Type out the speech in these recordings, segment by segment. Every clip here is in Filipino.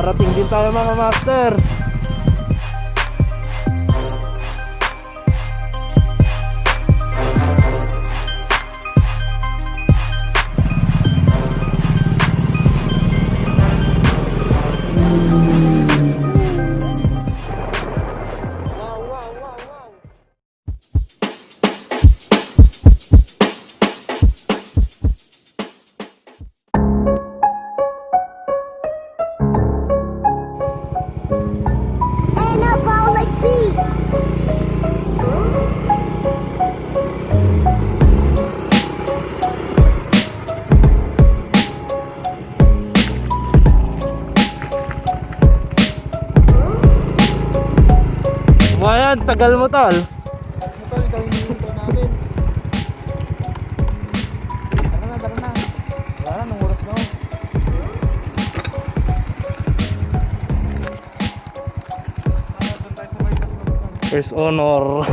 Nakarating din tayo mga master. Anabolic beat. Ayan, tagal mo tol. Tol, ikaw yung hinihintay namin. Tara na, tara na. Wala na, nung oras na ako. First honor.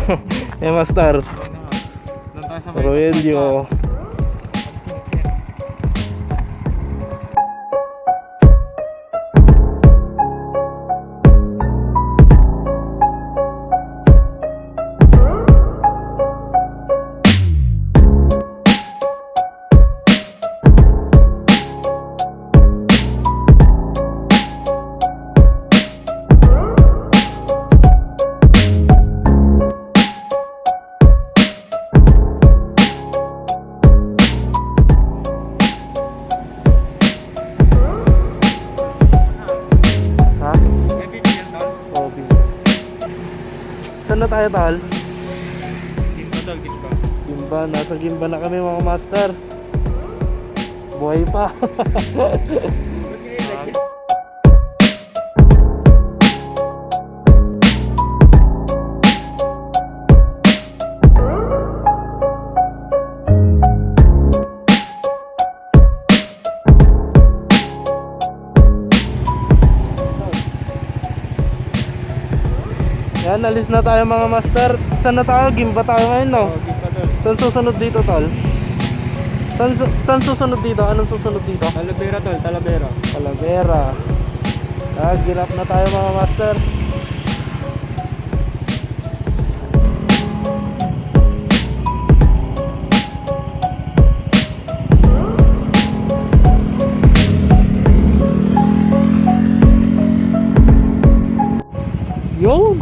Eh master. Doon tayo sa Roelio. Ha? Kobe. Saan na tayo tol? Gimba tol, gimba. Gimba, nasa Gimba na kami mga master. Buhay pa. Yan, alis na tayo mga master. Saan na tayo? Gimba tayo ngayon, no? Gimba tol. Saan susunod dito, tol? Saan susunod dito? Anong susunod dito? Talavera tol, Talavera. Talavera. Girap na tayo mga master. Yun!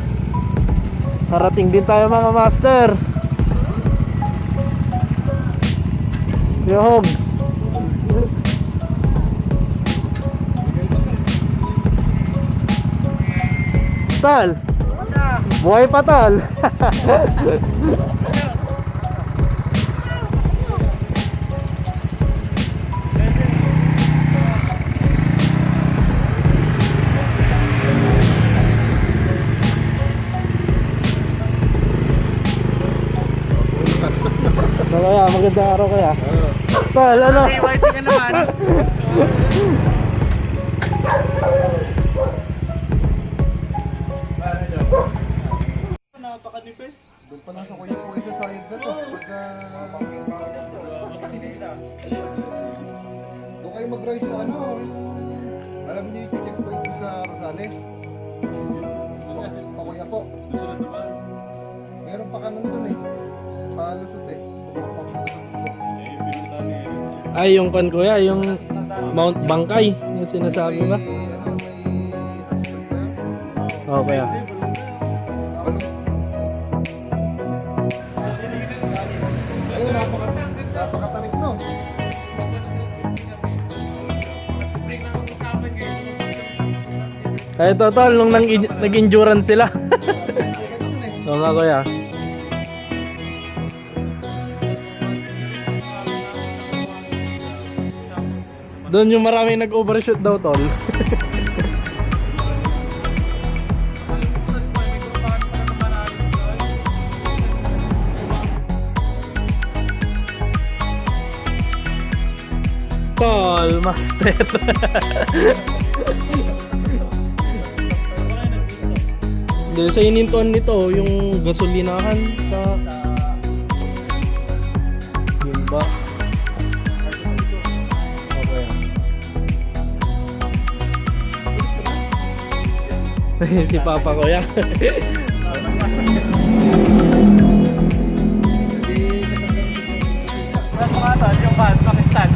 Karating din tayo mga master. Yogs. Tal. Buhay pa tal. Kaya magandang araw kaya. Tal, ano? White ka naman. Napaka-nipis. Doon pa lang sa kuya ko isa sa na to. Pagka... Doon kayo mag-rise sa ano. Alam niyo yung checkpoint ko sa Rosales. Pakuya po. Meron pa kanon doon eh. Palusot eh. Ay, yung kan kuya, yung Mount Bangkay, yung sinasabi ba? Oo, kaya. Ayun, napakatarik no. Kaya total, nung nag-endurance sila. Oo nga kuya. Doon yung maraming nag-overshoot daw tol. Tol, master. Dahil sa inintuan nito, yung gasolinahan sa Gimba. Okay. Si Papa ko yan. Ano mga to? Yung band, Pakistan.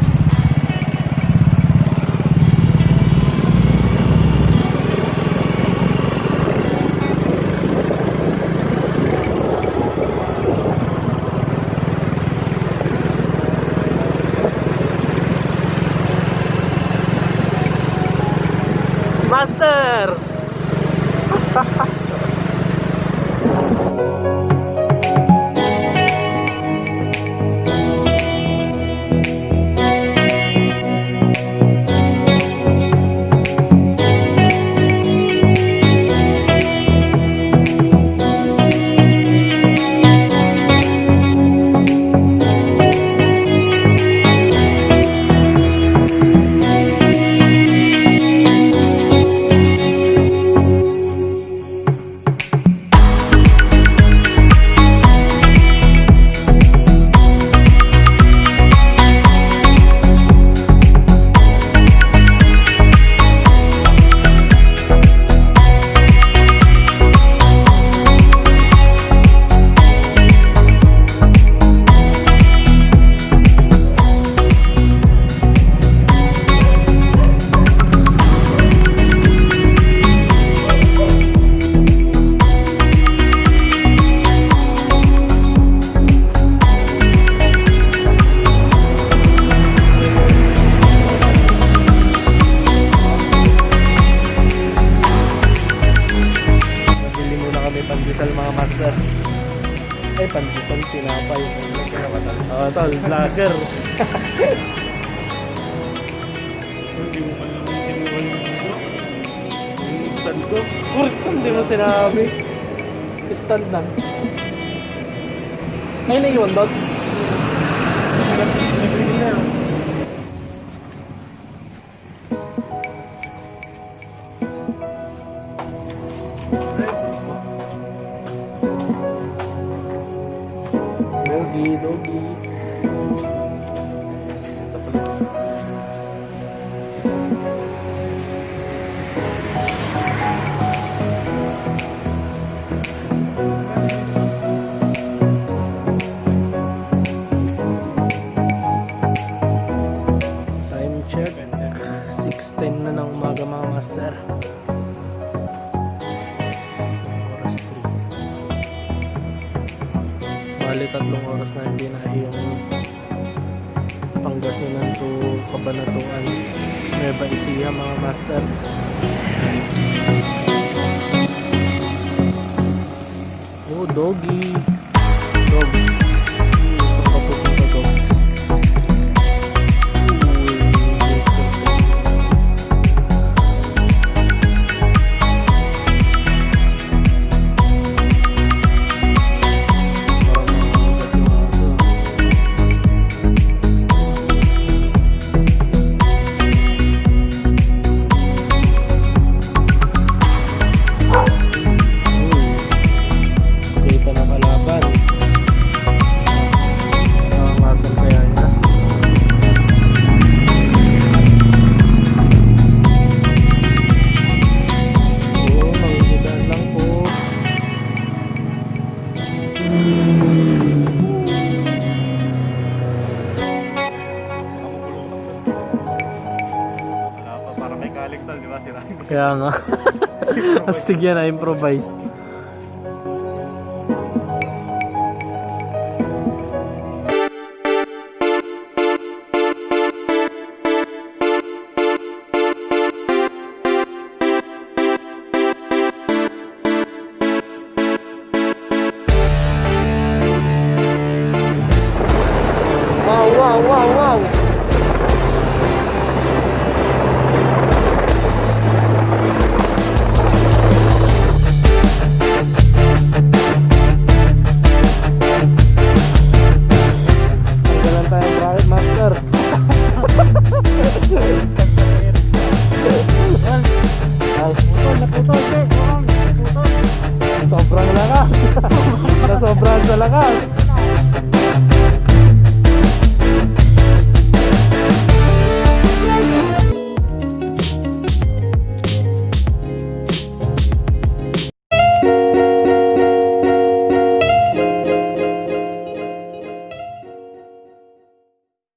Master! Nabili muna kami pandesal mga master. Ay, pandesal, tinapay. Oo, tol, vlogger. Hindi mo pa naman kinuha yung video. Yung stand ko. Hindi mo sinabi. Stand lang. Ay, naiwan doon. Nabili na. Doggy, doggy. Time check. 6:10 na ng umaga mga master. Oras 3. Bali 3 oras na hindi na yung Pangasinan to Cabanatuan, Nueva Ecija mga master. Oh, doggy. Dogs. Gusto ko pupunta dogs. Kita na kalaban. Nangangasan kaya niya. Oo, mangingidan lang po. Wala pa, para may kaligtal, di ba? Sirahin mo. Kaya nga. Astig yan na improvise. Wow, wow, wow, wow. Tanggalan tayong bracket master. Ay, naputol, sir. Sobrang lakas. Nasobrahan sa lakas.